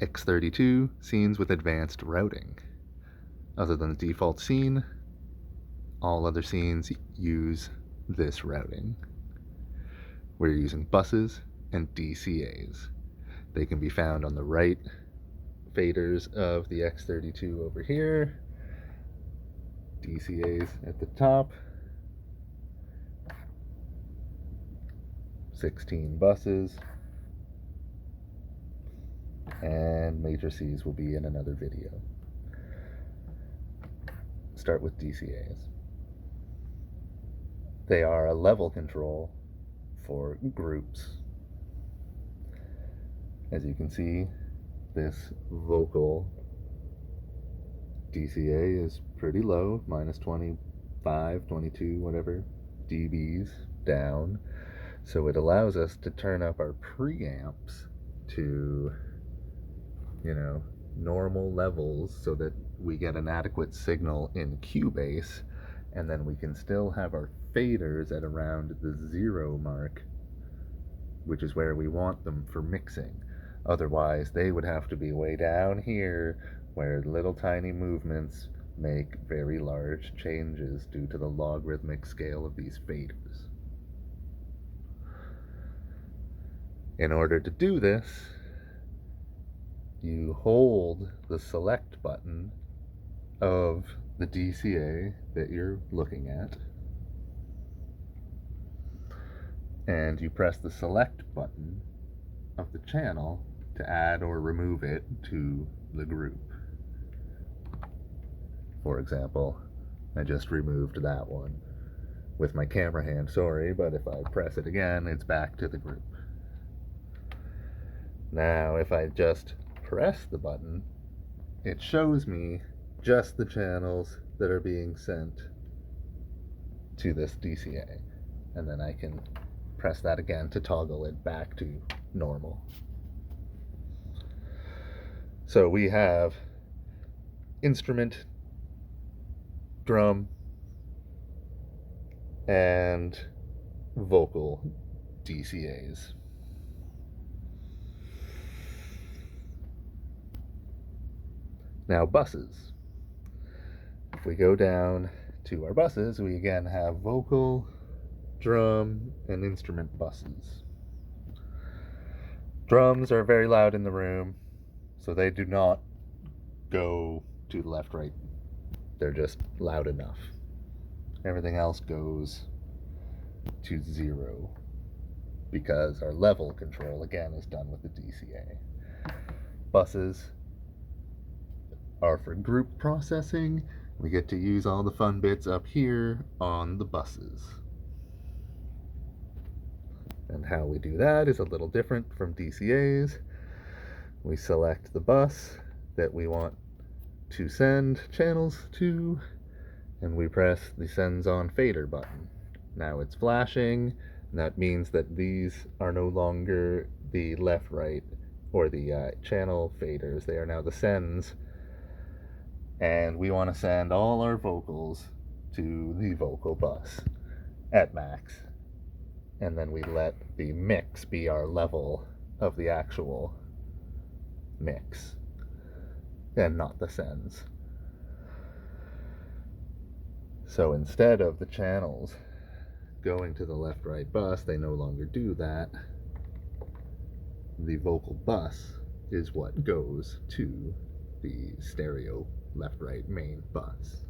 x32 scenes with advanced routing. Other than the default scene, all other scenes use this routing. We're using buses and DCAs. They can be found on the right faders of the x32 over here, DCAs at the top, 16 buses, and matrices will be in another video. Start with DCAs. They are a level control for groups. As you can see, this vocal DCA is pretty low, minus 25, 22, whatever, dBs down. So it allows us to turn up our preamps to, normal levels so that we get an adequate signal in Cubase, and then we can still have our faders at around the 0 mark, which is where we want them for mixing. Otherwise, they would have to be way down here, where little tiny movements make very large changes due to the logarithmic scale of these faders. In order to do this, you hold the select button of the DCA that you're looking at, and you press the select button of the channel to add or remove it to the group. For example, I just removed that one with my camera hand, sorry, but if I press it again, it's back to the group. Now, if I just press the button, it shows me just the channels that are being sent to this DCA, and then I can press that again to toggle it back to normal. So we have instrument, drum, and vocal DCAs. Now buses. If we go down to our buses, we again have vocal, drum, and instrument buses. Drums are very loud in the room, so they do not go to the left, right. They're just loud enough. Everything else goes to 0 because our level control, again, is done with the DCA. Buses are for group processing. We get to use all the fun bits up here on the buses. And how we do that is a little different from DCAs. We select the bus that we want to send channels to, and we press the Sends On Fader button. Now it's flashing, and that means that these are no longer the left, right, or the channel faders. They are now the sends, and we want to send all our vocals to the vocal bus at max, and then we let the mix be our level of the actual mix and not the sends. So instead of the channels going to the left, right bus, they no longer do that. The vocal bus is what goes to the stereo left, right main bus.